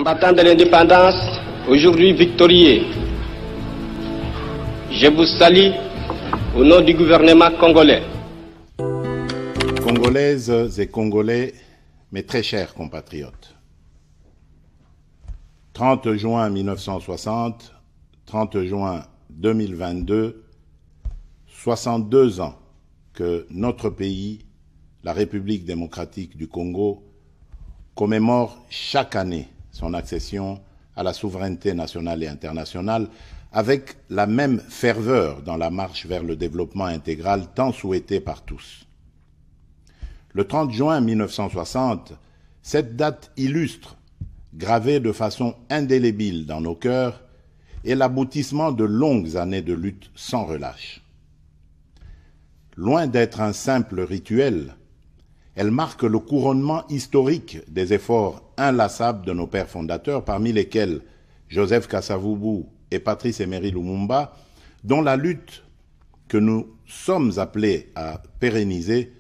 Combattants de l'indépendance, aujourd'hui victorieux, je vous salue au nom du gouvernement congolais. Congolaises et Congolais, mes très chers compatriotes. 30 juin 1960, 30 juin 2022, 62 ans que notre pays, la République démocratique du Congo, commémore chaque année son accession à la souveraineté nationale et internationale avec la même ferveur dans la marche vers le développement intégral tant souhaité par tous. Le 30 juin 1960, cette date illustre, gravée de façon indélébile dans nos cœurs, est l'aboutissement de longues années de lutte sans relâche. Loin d'être un simple rituel, elle marque le couronnement historique des efforts inlassables de nos pères fondateurs, parmi lesquels Joseph Kasavubu et Patrice Emery Lumumba, dont la lutte que nous sommes appelés à pérenniser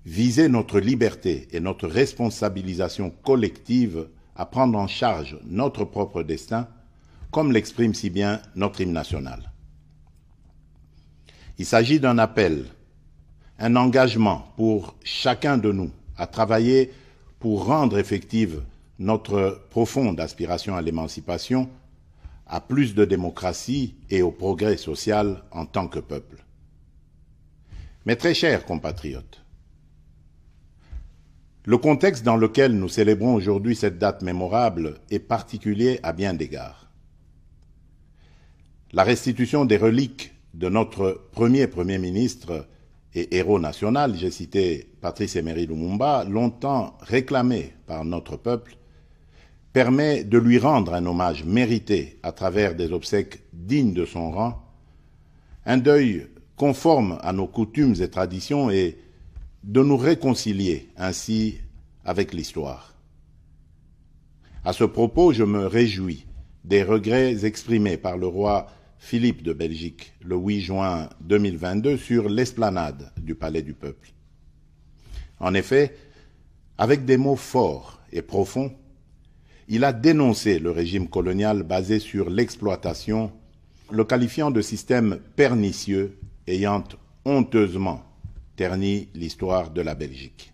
visait notre liberté et notre responsabilisation collective à prendre en charge notre propre destin, comme l'exprime si bien notre hymne national. Il s'agit d'un appel, un engagement pour chacun de nous à travailler pour rendre effective notre profonde aspiration à l'émancipation, à plus de démocratie et au progrès social en tant que peuple. Mes très chers compatriotes, le contexte dans lequel nous célébrons aujourd'hui cette date mémorable est particulier à bien d'égards. La restitution des reliques de notre Premier ministre et héros national, j'ai cité Patrice Emery Lumumba, longtemps réclamé par notre peuple, permet de lui rendre un hommage mérité à travers des obsèques dignes de son rang, un deuil conforme à nos coutumes et traditions et de nous réconcilier ainsi avec l'histoire. À ce propos, je me réjouis des regrets exprimés par le roi Philippe de Belgique le 8 juin 2022 sur l'esplanade du Palais du Peuple. En effet, avec des mots forts et profonds, il a dénoncé le régime colonial basé sur l'exploitation, le qualifiant de système pernicieux ayant honteusement terni l'histoire de la Belgique.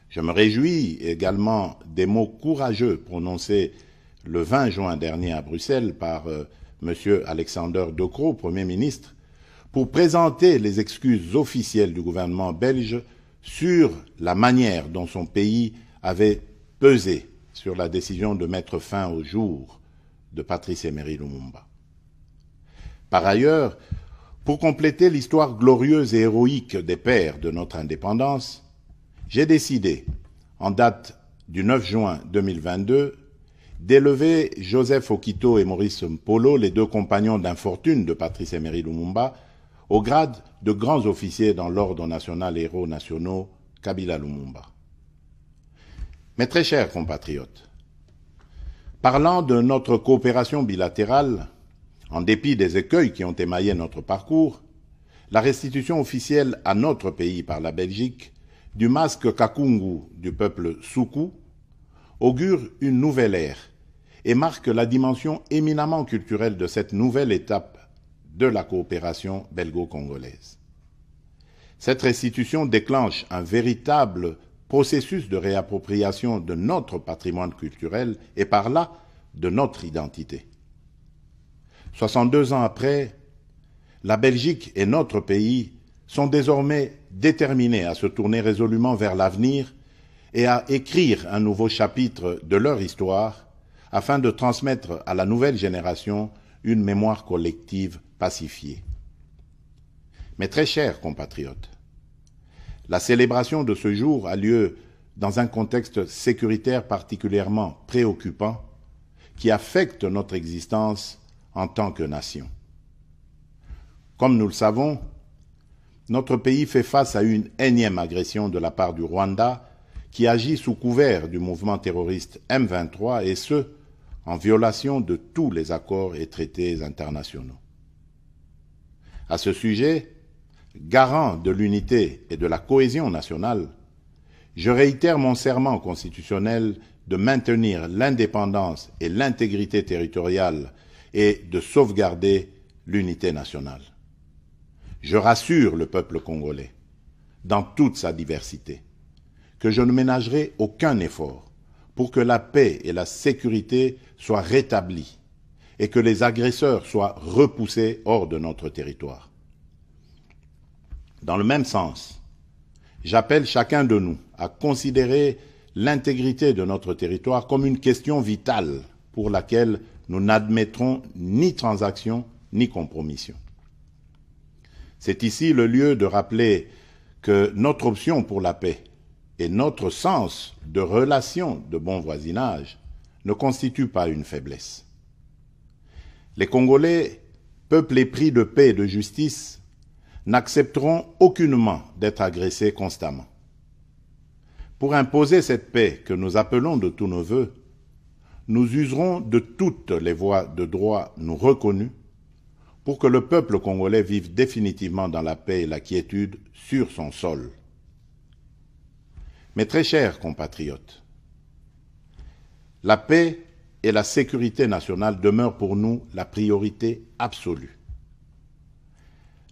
Je me réjouis également des mots courageux prononcés le 20 juin dernier à Bruxelles par M. Alexander De Croo, Premier ministre, pour présenter les excuses officielles du gouvernement belge sur la manière dont son pays avait pesé sur la décision de mettre fin au jour de Patrice Emery Lumumba. Par ailleurs, pour compléter l'histoire glorieuse et héroïque des pères de notre indépendance, j'ai décidé, en date du 9 juin 2022, d'élever Joseph Okito et Maurice Mpolo, les deux compagnons d'infortune de Patrice Emery Lumumba, au grade de grands officiers dans l'Ordre national héros nationaux Kabila Lumumba. Mes très chers compatriotes, parlant de notre coopération bilatérale, en dépit des écueils qui ont émaillé notre parcours, la restitution officielle à notre pays par la Belgique du masque Kakungu du peuple Soukou augure une nouvelle ère et marque la dimension éminemment culturelle de cette nouvelle étape de la coopération belgo-congolaise. Cette restitution déclenche un véritable processus de réappropriation de notre patrimoine culturel et par là de notre identité. 62 ans après, la Belgique et notre pays sont désormais déterminés à se tourner résolument vers l'avenir et à écrire un nouveau chapitre de leur histoire afin de transmettre à la nouvelle génération une mémoire collective pacifiée. Mes très chers compatriotes, la célébration de ce jour a lieu dans un contexte sécuritaire particulièrement préoccupant qui affecte notre existence en tant que nation. Comme nous le savons, notre pays fait face à une énième agression de la part du Rwanda qui agit sous couvert du mouvement terroriste M23 et ce, en violation de tous les accords et traités internationaux. À ce sujet, garant de l'unité et de la cohésion nationale, je réitère mon serment constitutionnel de maintenir l'indépendance et l'intégrité territoriale et de sauvegarder l'unité nationale. Je rassure le peuple congolais, dans toute sa diversité, que je ne ménagerai aucun effort pour que la paix et la sécurité soient rétablies et que les agresseurs soient repoussés hors de notre territoire. Dans le même sens, j'appelle chacun de nous à considérer l'intégrité de notre territoire comme une question vitale pour laquelle nous n'admettrons ni transaction ni compromission. C'est ici le lieu de rappeler que notre option pour la paix et notre sens de relation de bon voisinage ne constituent pas une faiblesse. Les Congolais, peuple épris de paix et de justice, n'accepteront aucunement d'être agressés constamment. Pour imposer cette paix que nous appelons de tous nos vœux, nous userons de toutes les voies de droit nous reconnues pour que le peuple congolais vive définitivement dans la paix et la quiétude sur son sol. Mes très chers compatriotes, la paix et la sécurité nationale demeurent pour nous la priorité absolue.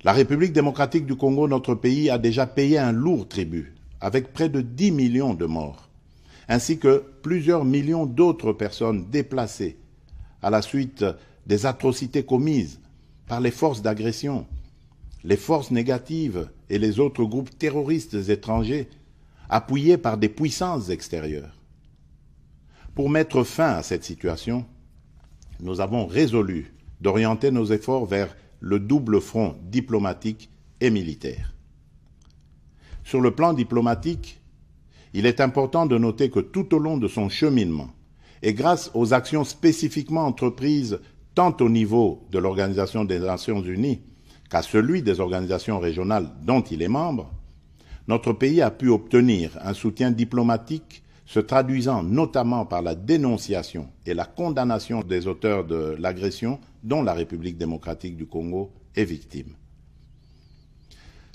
La République démocratique du Congo, notre pays, a déjà payé un lourd tribut, avec près de 10 millions de morts, ainsi que plusieurs millions d'autres personnes déplacées à la suite des atrocités commises par les forces d'agression, les forces négatives et les autres groupes terroristes étrangers, appuyés par des puissances extérieures. Pour mettre fin à cette situation, nous avons résolu d'orienter nos efforts vers le double front diplomatique et militaire. Sur le plan diplomatique, il est important de noter que tout au long de son cheminement, et grâce aux actions spécifiquement entreprises tant au niveau de l'Organisation des Nations Unies qu'à celui des organisations régionales dont il est membre, notre pays a pu obtenir un soutien diplomatique se traduisant notamment par la dénonciation et la condamnation des auteurs de l'agression dont la République démocratique du Congo est victime.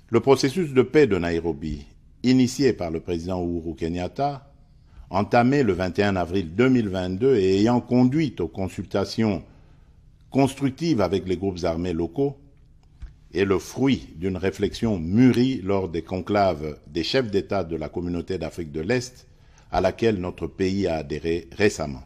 Le processus de paix de Nairobi, initié par le président Uhuru Kenyatta, entamé le 21 avril 2022 et ayant conduit aux consultations constructives avec les groupes armés locaux, est le fruit d'une réflexion mûrie lors des conclaves des chefs d'État de la communauté d'Afrique de l'Est, à laquelle notre pays a adhéré récemment.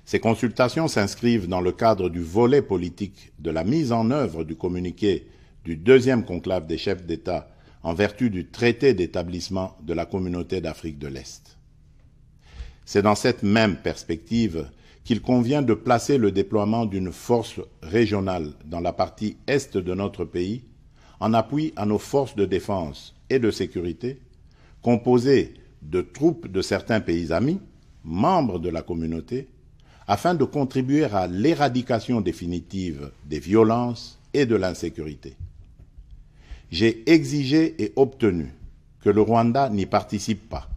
Ces consultations s'inscrivent dans le cadre du volet politique de la mise en œuvre du communiqué du deuxième conclave des chefs d'État en vertu du traité d'établissement de la communauté d'Afrique de l'Est. C'est dans cette même perspective qu'il convient de placer le déploiement d'une force régionale dans la partie est de notre pays en appui à nos forces de défense et de sécurité, composées de troupes de certains pays amis, membres de la communauté, afin de contribuer à l'éradication définitive des violences et de l'insécurité. J'ai exigé et obtenu que le Rwanda n'y participe pas,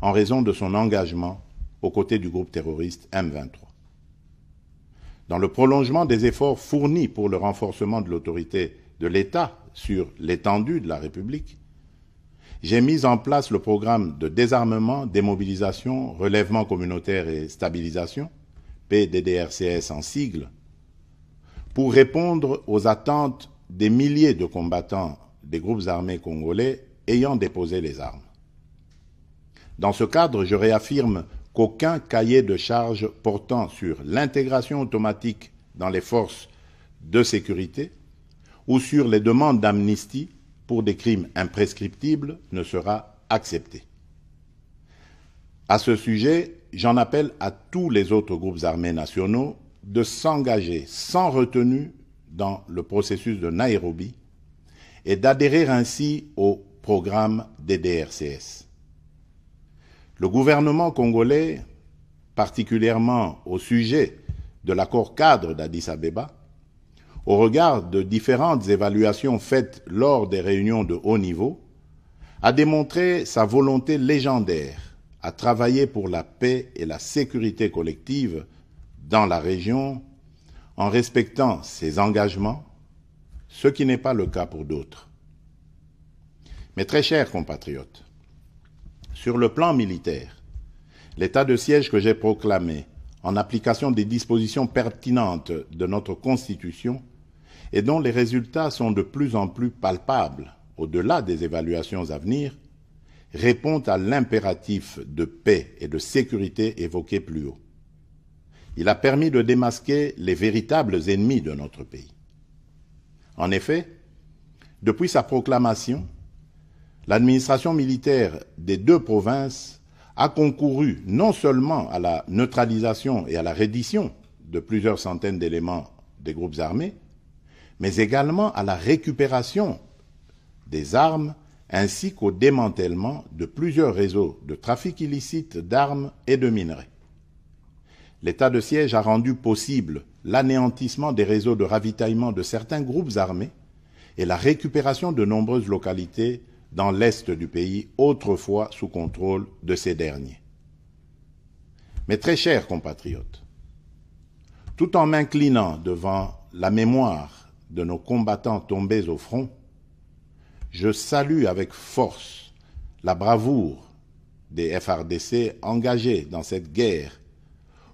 en raison de son engagement aux côtés du groupe terroriste M23. Dans le prolongement des efforts fournis pour le renforcement de l'autorité de l'État sur l'étendue de la République, j'ai mis en place le programme de désarmement, démobilisation, relèvement communautaire et stabilisation, PDDRCS en sigle, pour répondre aux attentes des milliers de combattants des groupes armés congolais ayant déposé les armes. Dans ce cadre, je réaffirme qu'aucun cahier de charges portant sur l'intégration automatique dans les forces de sécurité ou sur les demandes d'amnistie pour des crimes imprescriptibles ne sera accepté. À ce sujet, j'en appelle à tous les autres groupes armés nationaux de s'engager sans retenue dans le processus de Nairobi et d'adhérer ainsi au programme des DRCS. Le gouvernement congolais, particulièrement au sujet de l'accord cadre d'Addis Abeba, au regard de différentes évaluations faites lors des réunions de haut niveau, a démontré sa volonté légendaire à travailler pour la paix et la sécurité collective dans la région en respectant ses engagements, ce qui n'est pas le cas pour d'autres. Mes très chers compatriotes, sur le plan militaire, L'état de siège que j'ai proclamé, en application des dispositions pertinentes de notre Constitution, et dont les résultats sont de plus en plus palpables au-delà des évaluations à venir, répond à l'impératif de paix et de sécurité évoqué plus haut. Il a permis de démasquer les véritables ennemis de notre pays. En effet, depuis sa proclamation, l'administration militaire des deux provinces a concouru non seulement à la neutralisation et à la reddition de plusieurs centaines d'éléments des groupes armés, mais également à la récupération des armes ainsi qu'au démantèlement de plusieurs réseaux de trafic illicite d'armes et de minerais. L'état de siège a rendu possible l'anéantissement des réseaux de ravitaillement de certains groupes armés et la récupération de nombreuses localités dans l'est du pays, autrefois sous contrôle de ces derniers. Mes très chers compatriotes, tout en m'inclinant devant la mémoire de nos combattants tombés au front, je salue avec force la bravoure des FARDC engagés dans cette guerre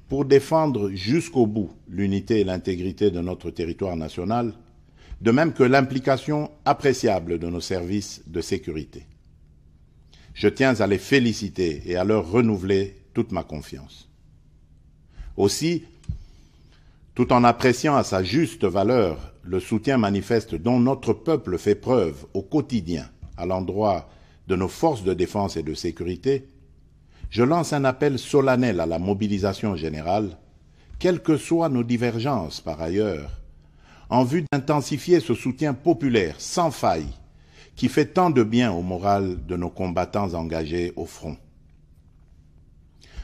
pour défendre jusqu'au bout l'unité et l'intégrité de notre territoire national, de même que l'implication appréciable de nos services de sécurité. Je tiens à les féliciter et à leur renouveler toute ma confiance. Aussi, tout en appréciant à sa juste valeur le soutien manifeste dont notre peuple fait preuve au quotidien à l'endroit de nos forces de défense et de sécurité, je lance un appel solennel à la mobilisation générale, quelles que soient nos divergences par ailleurs, en vue d'intensifier ce soutien populaire sans faille qui fait tant de bien au moral de nos combattants engagés au front.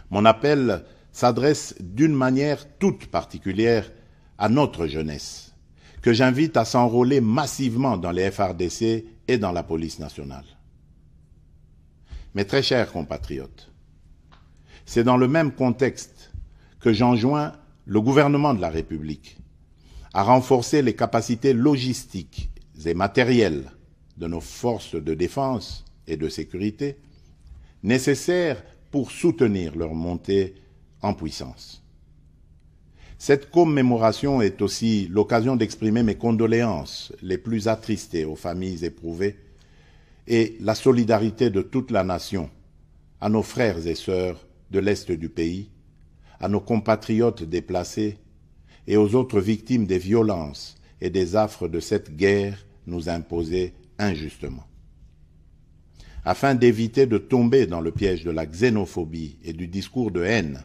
Mon appel s'adresse d'une manière toute particulière à notre jeunesse, que j'invite à s'enrôler massivement dans les FARDC et dans la police nationale. Mes très chers compatriotes, c'est dans le même contexte que j'enjoins le gouvernement de la République à renforcer les capacités logistiques et matérielles de nos forces de défense et de sécurité nécessaires pour soutenir leur montée en puissance. Cette commémoration est aussi l'occasion d'exprimer mes condoléances les plus attristées aux familles éprouvées et la solidarité de toute la nation à nos frères et sœurs de l'Est du pays, à nos compatriotes déplacés et aux autres victimes des violences et des affres de cette guerre nous imposée injustement. Afin d'éviter de tomber dans le piège de la xénophobie et du discours de haine,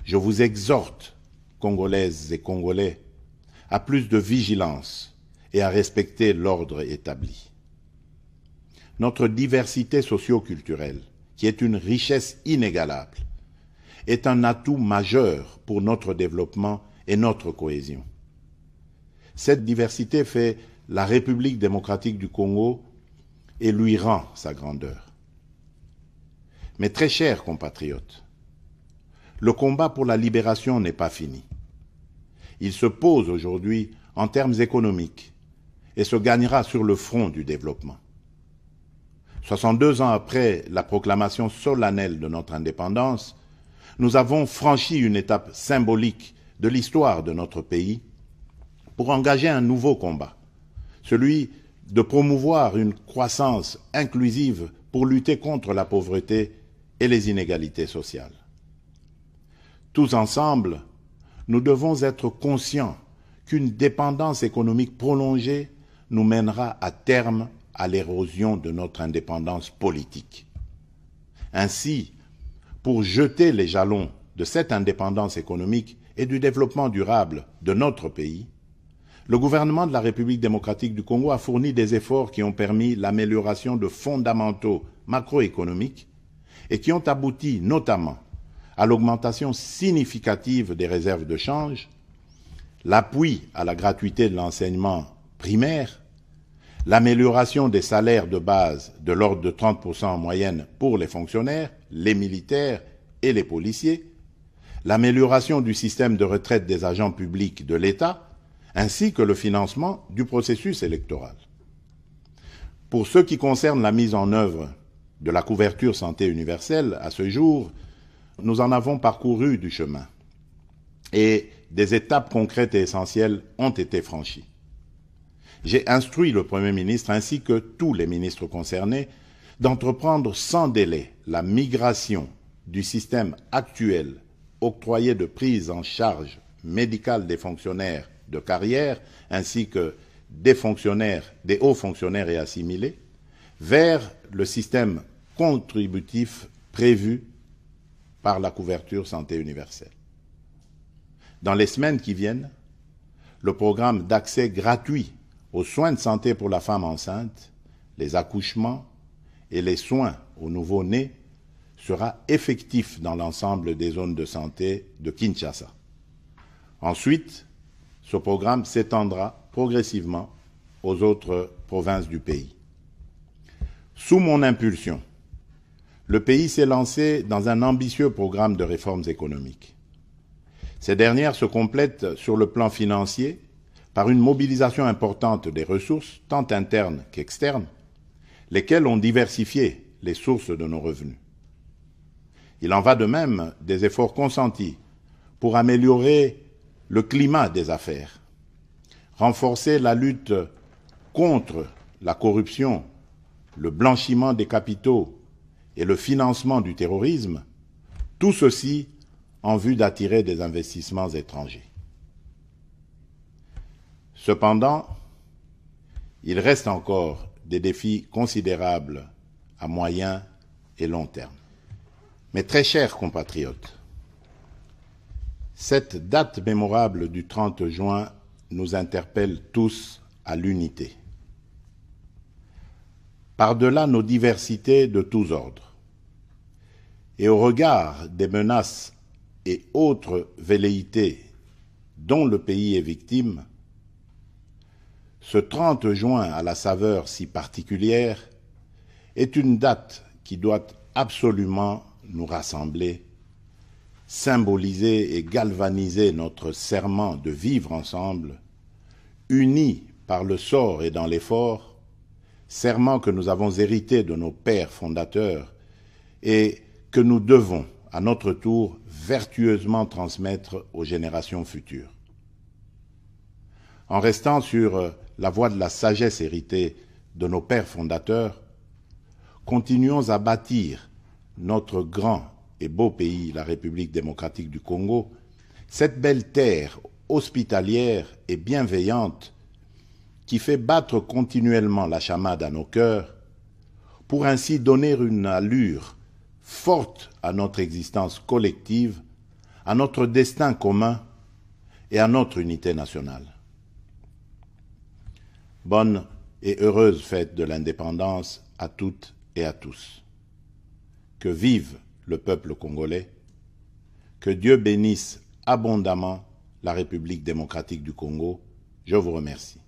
je vous exhorte, Congolaises et Congolais, à plus de vigilance et à respecter l'ordre établi. Notre diversité socio-culturelle, qui est une richesse inégalable, est un atout majeur pour notre développement et notre cohésion. Cette diversité fait la République démocratique du Congo et lui rend sa grandeur. Mes très chers compatriotes, le combat pour la libération n'est pas fini. Il se pose aujourd'hui en termes économiques et se gagnera sur le front du développement. 62 ans après la proclamation solennelle de notre indépendance, nous avons franchi une étape symbolique de l'histoire de notre pays pour engager un nouveau combat, celui de promouvoir une croissance inclusive pour lutter contre la pauvreté et les inégalités sociales. Tous ensemble, nous devons être conscients qu'une dépendance économique prolongée nous mènera à terme à l'érosion de notre indépendance politique. Ainsi, pour jeter les jalons de cette indépendance économique et du développement durable de notre pays, le gouvernement de la République démocratique du Congo a fourni des efforts qui ont permis l'amélioration de fondamentaux macroéconomiques et qui ont abouti notamment à l'augmentation significative des réserves de change, l'appui à la gratuité de l'enseignement primaire, l'amélioration des salaires de base de l'ordre de 30% en moyenne pour les fonctionnaires, les militaires et les policiers, l'amélioration du système de retraite des agents publics de l'État, ainsi que le financement du processus électoral. Pour ce qui concerne la mise en œuvre de la couverture santé universelle, à ce jour, nous en avons parcouru du chemin et des étapes concrètes et essentielles ont été franchies. J'ai instruit le Premier ministre ainsi que tous les ministres concernés d'entreprendre sans délai la migration du système actuel octroyé de prise en charge médicale des fonctionnaires de carrière ainsi que des hauts fonctionnaires et assimilés vers le système contributif prévu par la couverture santé universelle. Dans les semaines qui viennent, le programme d'accès gratuit aux soins de santé pour la femme enceinte, les accouchements et les soins aux nouveau-nés sera effectif dans l'ensemble des zones de santé de Kinshasa. Ensuite, ce programme s'étendra progressivement aux autres provinces du pays. Sous mon impulsion, le pays s'est lancé dans un ambitieux programme de réformes économiques. Ces dernières se complètent sur le plan financier par une mobilisation importante des ressources, tant internes qu'externes, lesquelles ont diversifié les sources de nos revenus. Il en va de même des efforts consentis pour améliorer le climat des affaires, renforcer la lutte contre la corruption, le blanchiment des capitaux et le financement du terrorisme, tout ceci en vue d'attirer des investissements étrangers. Cependant, il reste encore des défis considérables à moyen et long terme. Mes très chers compatriotes, cette date mémorable du 30 juin nous interpelle tous à l'unité. Par-delà nos diversités de tous ordres, et au regard des menaces et autres velléités dont le pays est victime, ce 30 juin à la saveur si particulière est une date qui doit absolument nous rassembler, symboliser et galvaniser notre serment de vivre ensemble, unis par le sort et dans l'effort, serment que nous avons hérité de nos pères fondateurs et que nous devons, à notre tour, vertueusement transmettre aux générations futures. En restant sur la voie de la sagesse héritée de nos pères fondateurs, continuons à bâtir notre grand et beau pays, la République démocratique du Congo, cette belle terre hospitalière et bienveillante qui fait battre continuellement la chamade à nos cœurs, pour ainsi donner une allure forte à notre existence collective, à notre destin commun et à notre unité nationale. Bonne et heureuse fête de l'indépendance à toutes et à tous. Que vive le peuple congolais, que Dieu bénisse abondamment la République démocratique du Congo. Je vous remercie.